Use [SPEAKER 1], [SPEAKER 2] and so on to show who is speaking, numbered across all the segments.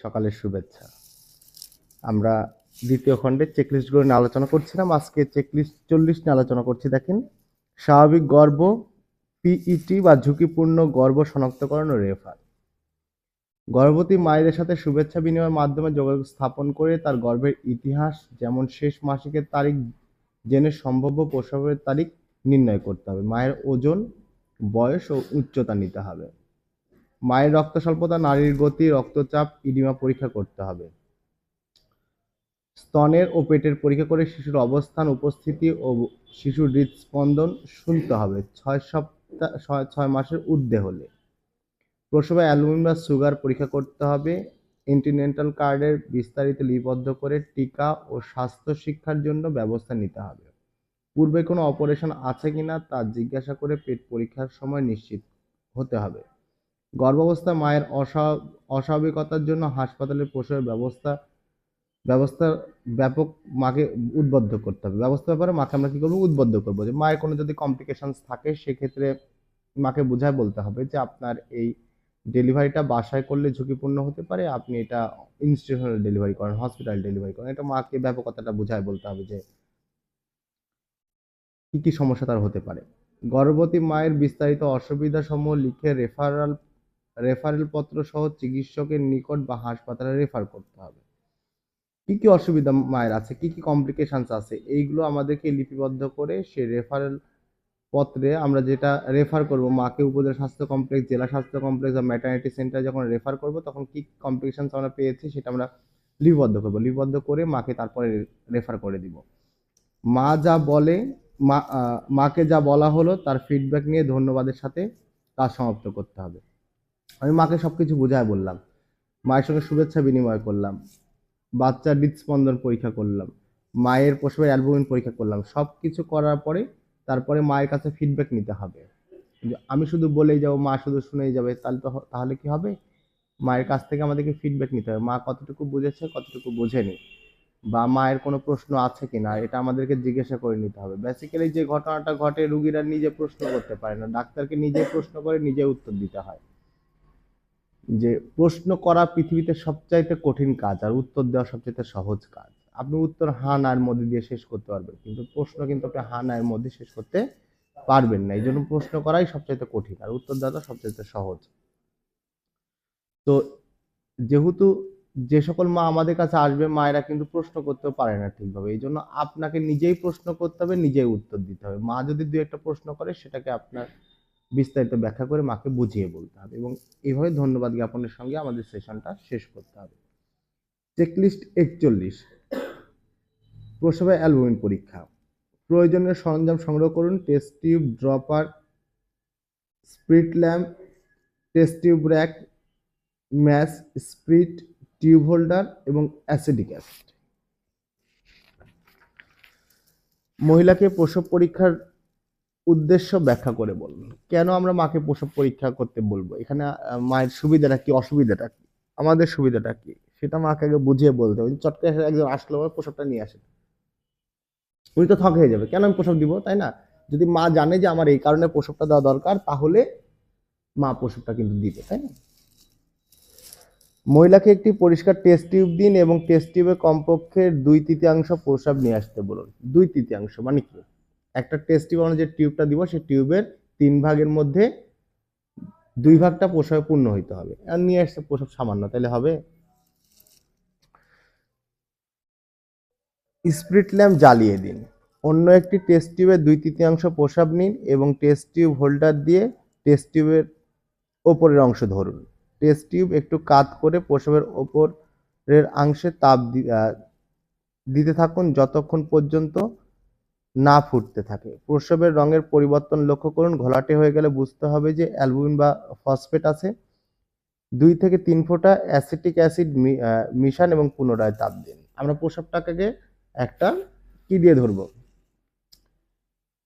[SPEAKER 1] সকালের শুভেচ্ছা। আমরা দ্বিতীয় খণ্ডে চেকলিস্টগুলো নিয়ে আলোচনা করছিলাম। আজকে চেকলিস্ট 40 নিয়ে আলোচনা করছি। দেখেন, স্বাভাবিক গর্ভ, পিইটি বা ঝুঁকিপূর্ণ গর্ভ শনাক্তকরণ ও রেফার। গর্ভবতী মায়েদের সাথে শুভেচ্ছা বিনিময়ের মাধ্যমে যোগাযোগ স্থাপন করে তার গর্ভের ইতিহাস, যেমন শেষ মাসিকের তারিখ জেনে সম্ভাব্য প্রসবের তারিখ নির্ণয় করতে হবে। মায়ের ওজন, বয়স ও উচ্চতা নিতে হবে। মায়ের রক্ত স্বল্পতা, নাড়ির গতি, রক্তচাপ, ইডিমা পরীক্ষা করতে হবে। স্তনের ও পেটের পরীক্ষা করে শিশুর অবস্থান, উপস্থিতি ও শিশুর হৃদস্পন্দন শুনতে হবে 6 মাসের ঊর্ধ্বে হলে। প্রসবে অ্যালবুমিন বা সুগার পরীক্ষা করতে হবে। এন্টিনেটাল কার্ডের বিস্তারিত লিপিবদ্ধ করে টিকা ও স্বাস্থ্য শিক্ষার জন্য ব্যবস্থা নিতে হবে। পূর্বে কোনো অপারেশন আছে কিনা তা জিজ্ঞাসা করে পেট পরীক্ষার সময় নিশ্চিত হতে হবে। গর্ভাবস্থায় মায়ের অস্বাভাবিকতার জন্য হাসপাতালে প্রসবের ব্যবস্থা ব্যাপক মাকে উদ্বুদ্ধ করতে হবে। ব্যবস্থা ব্যাপারে মাকে আমরা কি করবো? উদ্বুদ্ধ করবো যে মায়ের কোনো যদি কমপ্লিকেশনস থাকে সেক্ষেত্রে মাকে বুঝায় বলতে হবে যে আপনার এই ডেলিভারিটা বাসায় করলে ঝুঁকিপূর্ণ হতে পারে, আপনি এটা ইনস্টিটিউশনাল ডেলিভারি করেন, হসপিটাল ডেলিভারি করেন। এটা মাকে ব্যাপকতাটা বুঝায় বলতে হবে যে কি কি সমস্যা তার হতে পারে। গর্ভবতী মায়ের বিস্তারিত অসুবিধা সমূহ লিখে রেফারেল পত্র সহ চিকিৎসকের নিকট বা হাসপাতালে রেফার করতে হবে। কি কি অসুবিধা মায়ের আছে, কি কি কমপ্লিকেশনস আছে, এইগুলো আমাদেরকে লিপিবদ্ধ করে সে রেফারেল পত্রে আমরা যেটা রেফার করব, মাকে উপজেলা স্বাস্থ্য কমপ্লেক্স, জেলা স্বাস্থ্য কমপ্লেক্স বা ম্যাটারনিটি সেন্টারে যখন রেফার করব তখন কি কমপ্লিকেশনস আমরা পেয়েছি সেটা আমরা লিপিবদ্ধ করব। লিপিবদ্ধ করে মাকে তারপরে রেফার করে দিব। মা যা বলে, মাকে যা বলা হলো তার ফিডব্যাক নিয়ে ধন্যবাদের সাথে কাজ সমাপ্ত করতে হবে। আমি মাকে সবকিছু বুঝায় বললাম, মায়ের সঙ্গে শুভেচ্ছা বিনিময় করলাম, বাচ্চার হৃদস্পন্দন পরীক্ষা করলাম, মায়ের প্রসবের অ্যালবুমিন পরীক্ষা করলাম। সব কিছু করার পরে তারপরে মায়ের কাছে ফিডব্যাক নিতে হবে। আমি শুধু বলেই যাবো, মা শুধু শুনেই যাবে, তাহলে কি হবে? মায়ের কাছ থেকে আমাদেরকে ফিডব্যাক নিতে হবে, মা কতটুকু বুঝেছে, কতটুকু বোঝেনি, বা মায়ের কোনো প্রশ্ন আছে কিনা এটা আমাদেরকে জিজ্ঞাসা করে নিতে হবে। বেসিক্যালি যে ঘটনাটা ঘটে, রুগীরা নিজে প্রশ্ন করতে পারে না, ডাক্তারকে নিজে প্রশ্ন করে নিজে উত্তর দিতে হয়। যে প্রশ্ন করা পৃথিবীতে সবচাইতে কঠিন কাজ, আর উত্তর দেওয়া সবচাইতে সহজ কাজ। আপনি উত্তর হ্যাঁ না এর মধ্যে দিয়ে শেষ করতে পারবেন, কিন্তু প্রশ্ন কিন্তু আপনি হ্যাঁ না এর মধ্যে শেষ করতে পারবেন না। এই জন্য প্রশ্ন করাই সবচাইতে কঠিন, আর উত্তর দেওয়াটা সবচাইতে সহজ। তো যেহেতু যে সকল মা আমাদের কাছে আসবে, মায়েরা কিন্তু প্রশ্ন করতেও পারে না ঠিকভাবে, এই জন্য আপনাকে নিজেই প্রশ্ন করতে হবে, নিজেই উত্তর দিতে হবে। মা যদি দু একটা প্রশ্ন করে সেটাকে আপনার বিস্তারিত ব্যাখ্যা করে মাকে বুঝিয়ে বলতে হবে, এবং এইভাবে ধন্যবাদ জ্ঞাপনের সঙ্গে আমাদের সেশনটা শেষ করতে হবে। চেকলিস্ট 41, প্রসবে অ্যালবুমিন পরীক্ষা। প্রয়োজনীয় সরঞ্জাম সংগ্রহ করুন: test tube, dropper, spirit lamp, test tube rack, match, spirit, tube holder এবং অ্যাসিডিক অ্যাসিড। মহিলাকে প্রসব পরীক্ষার উদ্দেশ্য ব্যাখ্যা করে বলুন। কেন আমরা মাকে প্রসব পরীক্ষা করতে বলবো? এখানে মায়ের সুবিধাটা কি, অসুবিধাটা কি, আমাদের সুবিধাটা কি, সেটা মাকে আগে বুঝিয়ে বলতে হবে। চট করে একজন আসলো, প্রসবটা নিয়ে আসে, উনি তো থক হয়ে যাবে, কেন আমি প্রসব দিব, তাই না? যদি মা জানে যে আমার এই কারণে প্রসবটা দেওয়া দরকার, তাহলে মা প্রসবটা কিন্তু দিবে, তাই না? মহিলাকে একটি পরিষ্কার টেস্ট টিউব দিন এবং টেস্ট টিউবে কমপক্ষে 2/3 প্রস্রাব নিয়ে আসতে বলুন। 2/3 মানে কি? একটা টেস্ট টিউব আমরা যে টিউবটা দিব, সেই টিউবের 3 ভাগের মধ্যে 2 ভাগটা প্রস্রাবে পূর্ণ হইতে হবে। আর নিয়ে আসছে প্রস্রাব সামান্য, তাহলে হবে? স্প্রিট ল্যাম্প জ্বালিয়ে দিন। অন্য একটি টেস্ট টিউবে 2/3 প্রস্রাব নিন এবং টেস্ট টিউব হোল্ডার দিয়ে টেস্ট টিউবের ওপরের অংশ ধরুন। টেস্ট টিউব একটু কাত করে প্রস্রাবের ওপরের অংশে তাপ দিতে থাকুন যতক্ষণ পর্যন্ত না ফুটতে থাকে। প্রস্রাবের রঙের পরিবর্তন লক্ষ্য করুন। ঘোলাটে হয়ে গেলে বুঝতে হবে যে অ্যালবুমিন বা ফসফেট আছে। 2 থেকে 3 ফোঁটা অ্যাসিটিক অ্যাসিড মিশান এবং পুনরায় তাপ দিন। আমরা প্রস্রাবটাকে একটা কি দিয়ে ধরবো?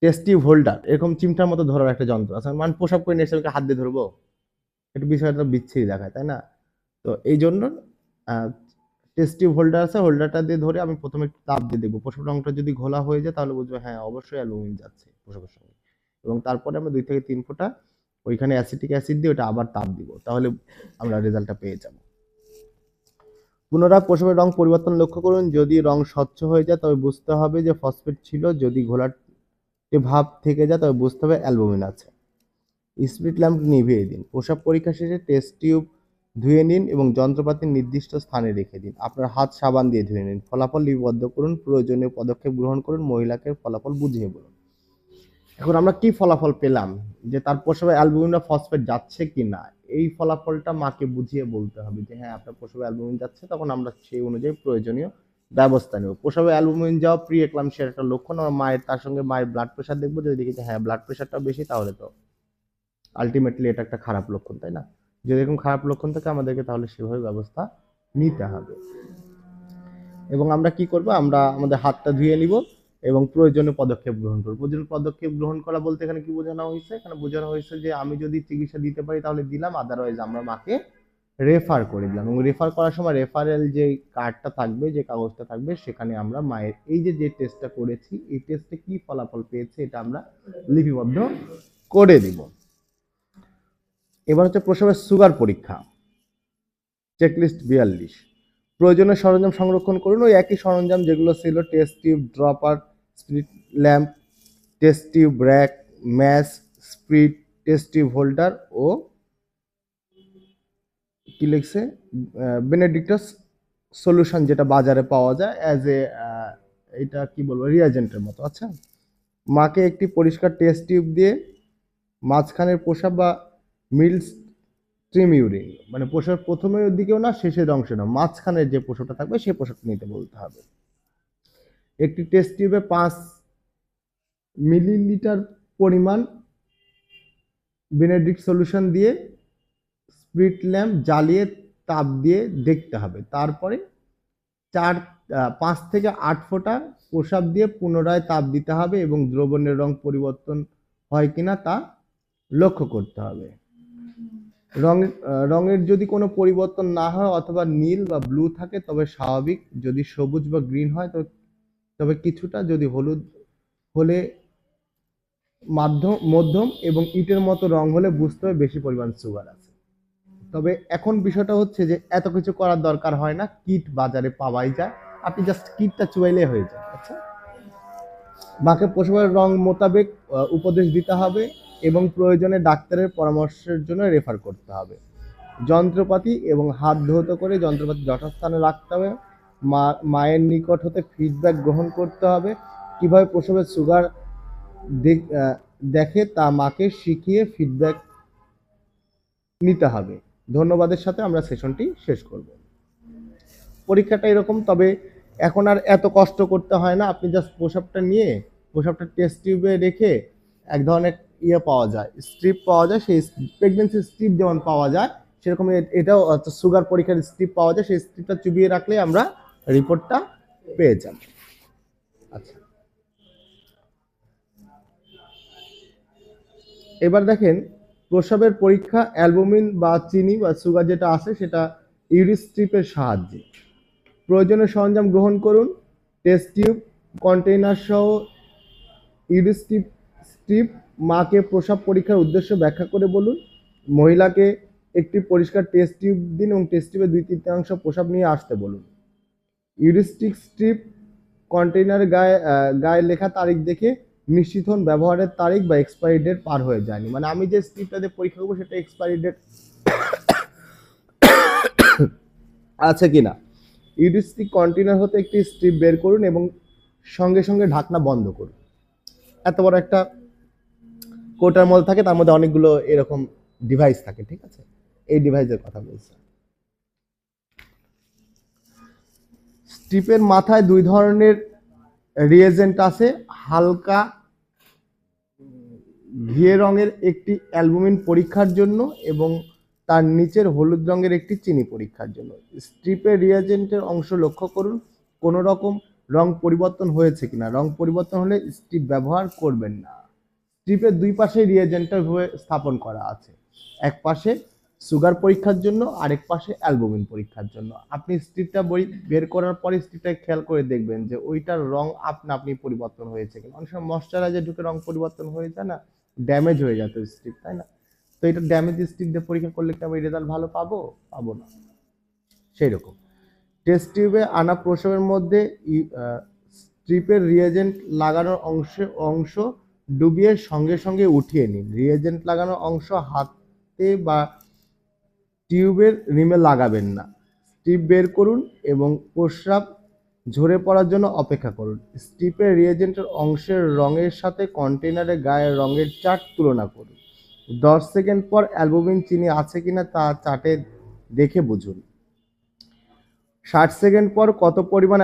[SPEAKER 1] টেস্ট টিউব হোল্ডার, এরকম চিমটার মতো ধরার একটা যন্ত্র আছে। মানে প্রস্রাব করে নিয়ে এসে হাত দিয়ে ধরবো, একটু বিষয়টা বিচ্ছিরি দেখায়, তাই না? তো এই জন্য টেস্ট টিউব হোল্ডার আছে, হোল্ডারটা দিয়ে ধরে আমি প্রথমে একটু তাপ দিয়ে দেখবো। প্রস্রাব রংটা যদি ঘোলা হয়ে যায় তাহলে বুঝবো হ্যাঁ অবশ্যই অ্যালুমিন যাচ্ছে প্রস্রাবের সঙ্গে, এবং তারপরে আমরা 2 থেকে 3 ফোঁটা ওইখানে অ্যাসিটিক অ্যাসিড দিয়ে ওটা আবার তাপ দিব, তাহলে আমরা রেজাল্টটা পেয়ে যাব। পুনরায় প্রসাবের রং পরিবর্তন লক্ষ্য করুন। যদি রং স্বচ্ছ হয়ে যায় তবে বুঝতে হবে যে ফসফেট ছিল, যদি ঘোলাটে ভাব থেকে যায় তবে বুঝতে হবে অ্যালবুমিন আছে। স্পিরিট ল্যাম্প নিভিয়ে দিন। প্রসাব পরীক্ষা শেষে টেস্ট টিউব ধুয়ে নিন এবং যন্ত্রপাতি নির্দিষ্ট স্থানে রেখে দিন। আপনার হাত সাবান দিয়ে ধুয়ে নিন। ফলাফল লিপিবদ্ধ করুন। প্রয়োজনীয় পদক্ষেপ গ্রহণ করুন। মহিলাকে ফলাফল বুঝিয়ে বলুন। এখন আমরা কি ফলাফল পেলাম, যে তার প্রসাবে অ্যালবুমিন বা ফসফেট যাচ্ছে কি না, এই ফলাফলটা মাকে বুঝিয়ে বলতে হবে যে হ্যাঁ আপনার প্রসাবে অ্যালবুমিন যাচ্ছে, তখন আমরা সেই অনুযায়ী প্রয়োজনীয় ব্যবস্থা নেব। প্রসাবে অ্যালবুমিন যাওয়া প্রি এক্লাম্পসিয়ার একটা লক্ষণ। আমরা তার সঙ্গে মায়ের ব্লাড প্রেশার দেখবো, যদি দেখি যে হ্যাঁ ব্লাড প্রেশারটা বেশি, তাহলে তো আলটিমেটলি এটা একটা খারাপ লক্ষণ, তাই না? যদি এরকম খারাপ লক্ষণ থাকে আমাদেরকে তাহলে সেভাবে ব্যবস্থা নিতে হবে। এবং আমরা কি করব, আমরা আমাদের হাতটা ধুয়ে নিব এবং প্রয়োজনীয় পদক্ষেপ গ্রহণ করব। প্রয়োজনীয় পদক্ষেপ গ্রহণ করা বলতে এখানে কি বোঝানো হয়েছে? এখানে বোঝানো হয়েছে যে আমি যদি চিকিৎসা দিতে পারি তাহলে দিলাম, আদারওয়াইজ আমরা মাকে রেফার করে দিলাম। এবং রেফার করার সময় রেফারেল যে কার্ডটা থাকবে, যে কাগজটা থাকবে, সেখানে আমরা মায়ের এই যে টেস্টটা করেছি, এই টেস্টে কি ফলাফল পেয়েছে এটা আমরা লিপিবদ্ধ করে দিব। এবার হচ্ছে প্রসবের সুগার পরীক্ষা, চেকলিস্ট 42। প্রয়োজনীয় সরঞ্জাম সংরক্ষণ করুন। ওই একই সরঞ্জাম যেগুলো ছিল, test tube, dropper, spirit lamp, test tube rack, match, spirit test tube holder ও কি লিখছে বেনেডিক্টাস সলিউশন, যেটা বাজারে পাওয়া যায় অ্যাজ এ এটা কি বলবো রিয়াজেন্টের মতো। আচ্ছা, মাকে একটি পরিষ্কার টেস্ট টিউব দিয়ে মাঝখানের প্রসাব বা মিডল স্ট্রিম ইউরিন, মানে প্রসাব প্রথমের দিকেও না শেষের অংশে না, মাঝখানের যে প্রসাবটা থাকবে সেই প্রসাবটা নিতে বলতে হবে। একটি টেস্ট টিউবে 5 মিলিলিটার পরিমাণ বেনেডিক্ট সলিউশন দিয়ে স্পিরিট ল্যাম্প জ্বালিয়ে তাপ দিয়ে দেখতে হবে। তারপরে 5 থেকে 8 ফোঁটা প্রসাব দিয়ে পুনরায় তাপ দিতে হবে এবং দ্রবণের রং পরিবর্তন হয় কিনা তা লক্ষ্য করতে হবে। রঙের যদি কোনো পরিবর্তন না হয় অথবা নীল বা ব্লু থাকে তবে স্বাভাবিক, যদি সবুজ বা গ্রিন হয় তবে কিছুটা, যদি হলুদ হলে মধ্যম এবং ইটের মতো রং হলে বুঝতে হবে বেশি পরিমাণ সুগার আছে। তবে এখন বিষয়টা হচ্ছে যে এত কিছু করার দরকার হয় না, কিট বাজারে পাওয়াই যায়, আপনি জাস্ট কিটটা চুয়াইলে হয়ে যায়। আচ্ছা, মাকে প্রসবের রং মোতাবেক উপদেশ দিতে হবে এবং প্রয়োজনে ডাক্তারের পরামর্শের জন্য রেফার করতে হবে। যন্ত্রপাতি এবং হাত ধৌত করে যন্ত্রপাতি যথাস্থানে রাখতে হবে। মায়ের নিকট হতে ফিডব্যাক গ্রহণ করতে হবে। কিভাবে প্রসবের সুগার দেখে তা মাকে শিখিয়ে ফিডব্যাক নিতে হবে। ধন্যবাদের সাথে আমরা সেশনটি শেষ করব। পরীক্ষাটা এরকম, তবে এখন আর এত কষ্ট করতে হয় না। আপনি জাস্ট প্রসাবটা নিয়ে প্রসাবটা টেস্ট টিউবে রেখে, এক ধরনের পাওয়া যায়, স্ট্রিপ পাওয়া যায়, সেই প্রেগনেন্সি স্ট্রিপ যেমন পাওয়া যায় সেরকম এটাও সুগার পরীক্ষার স্ট্রিপ পাওয়া যায়, সেই স্ট্রিপটা চুবিয়ে রাখলে আমরা রিপোর্টটা পেয়ে যাব। আচ্ছা, এবার দেখেন প্রসাবের পরীক্ষা অ্যালবুমিন বা চিনি বা সুগার যেটা আছে সেটা ইউরিক স্ট্রিপের সাহায্যে। প্রয়োজনীয় সরঞ্জাম গ্রহণ করুন। টেস্ট টিউব, কন্টেইনার সহ ইউরিক স্ট্রিপ। মাকে প্রসাব পরীক্ষার উদ্দেশ্য ব্যাখ্যা করে বলুন। মহিলাকে একটি পরিষ্কার টেস্ট টিউব দিন এবং টেস্ট টিউবে 2/3 প্রসাব নিয়ে আসতে বলুন। ইউরিস্টিক স্ট্রিপ কন্টেইনারের গায়ে লেখা তারিখ দেখে নিশ্চিত হন ব্যবহারের তারিখ বা এক্সপায়ারি ডেট পার হয়ে যায়নি। মানে আমি যে স্ট্রিপটা দিয়ে পরীক্ষা করবো সেটা এক্সপায়ারি ডেট আছে কিনা। ইউরিস্টিক কন্টেইনার হতে একটি স্ট্রিপ বের করুন এবং সঙ্গে সঙ্গে ঢাকনা বন্ধ করুন। এত বড় একটা কোটার মধ্যে থাকে, তার মধ্যে অনেকগুলো এরকম ডিভাইস থাকে, ঠিক আছে? এই ডিভাইসের কথা বলছি। স্ট্রিপের মাথায় 2 ধরনের রিয়েজেন্ট আছে। হালকা ঘিয়ে রঙের একটি অ্যালবুমিন পরীক্ষার জন্য এবং তার নিচের হলুদ রঙের একটি চিনি পরীক্ষার জন্য। স্ট্রিপের রিয়েজেন্টের অংশ লক্ষ্য করুন কোনো রকম রং পরিবর্তন হয়েছে কিনা। রং পরিবর্তন হলে স্ট্রিপ ব্যবহার করবেন না। স্ট্রিপের 2 পাশে রিয়েজেন্টটা স্থাপন করা আছে, এক পাশে সুগার পরীক্ষার জন্য, আরেক পাশে অ্যালবুমিন পরীক্ষার জন্য। আপনি স্ট্রিপটা বের করার পরে স্ট্রিপটা খেয়াল করে দেখবেন যে ওইটার রং আপনি পরিবর্তন হয়েছে কিনা। অনেক সময় ময়শ্চারাইজার ঢুকে রং পরিবর্তন হয়ে যায় না, ড্যামেজ হয়ে যেত স্ট্রিপ, তাই না? তো এটা ড্যামেজ স্ট্রিপ দিয়ে পরীক্ষা করলে কি আমি রেজাল্ট ভালো পাবো না। সেই রকম টেস্ট টিউবে আনা প্রসবের মধ্যে স্ট্রিপের রিয়েজেন্ট লাগানোর অংশ ডুবিয়ে সঙ্গে সঙ্গে উঠিয়ে নিন। রিয়েজেন্ট লাগানোর অংশ হাতে বা টিউবের রিমে লাগাবেন না। স্ট্রিপ বের করুন এবং প্রস্রাব ঝরে পড়ার জন্য অপেক্ষা করুন। স্ট্রিপের রিয়েজেন্টের অংশের রঙের সাথে কন্টেনারের গায়ের রঙের চার্ট তুলনা করুন। 10 সেকেন্ড পর অ্যালবুমিন চিনি আছে কিনা তা চার্টে দেখে বুঝুন। 60 সেকেন্ড পর কত পরিমাণ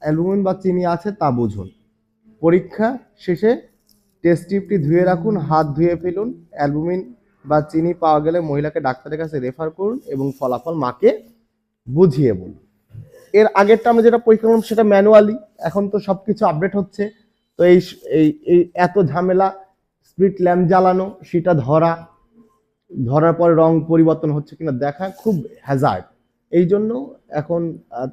[SPEAKER 1] অ্যালবুমিন বা চিনি আছে তা বুঝুন। পরীক্ষা শেষে টেস্ট টিউবটি ধুয়ে রাখুন, হাত ধুয়ে ফেলুন। অ্যালবুমিন বা চিনি পাওয়া গেলে মহিলাকে ডাক্তারের কাছে রেফার করুন এবং ফলাফল মাকে বুঝিয়ে বলুন। এর আগেরটা আমরা যেটা পরীক্ষা করলাম সেটা ম্যানুয়ালি, এখন তো সবকিছু আপডেট হচ্ছে। তো এই এই এত ঝামেলা, স্প্রিট ল্যাম্প জ্বালানো, সেটা ধরার পর রং পরিবর্তন হচ্ছে কিনা দেখা খুব হ্যাজার্ড। এই জন্য এখন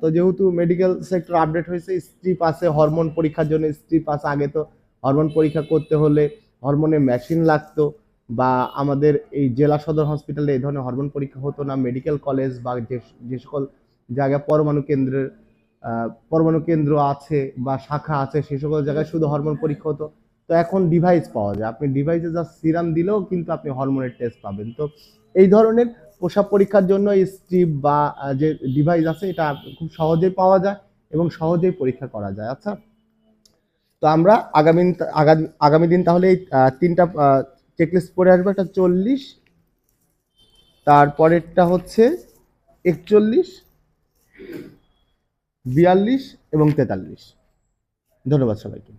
[SPEAKER 1] তো যেহেতু মেডিকেল সেক্টর আপডেট হয়েছে, স্ট্রিপ আছে হরমোন পরীক্ষার জন্য, স্ট্রিপ আছে। আগে তো হরমোন পরীক্ষা করতে হলে হরমোনের মেশিন লাগতো, বা আমাদের এই জেলা সদর হসপিটালে এই ধরনের হরমোন পরীক্ষা হতো না। মেডিকেল কলেজ বা যে সকল জায়গায় পরমাণু কেন্দ্র আছে বা শাখা আছে, সে সকল জায়গায় শুধু হরমোন পরীক্ষা হতো। তো এখন ডিভাইস পাওয়া যায়, আপনি ডিভাইসে জাস্ট সিরাম দিলেও কিন্তু আপনি হরমোনের টেস্ট পাবেন। তো এই ধরনের প্রসাব পরীক্ষার জন্য এই স্ট্রিপ বা যে ডিভাইস আছে এটা খুব সহজেই পাওয়া যায় এবং সহজেই পরীক্ষা করা যায়। আচ্ছা, তো আমরা আগামী দিন তাহলে এই তিনটা চেকলিস্ট পড়ে আসবো। একটা 40, তারপরেরটা হচ্ছে 41, 42 এবং 43। ধন্যবাদ সবাইকে।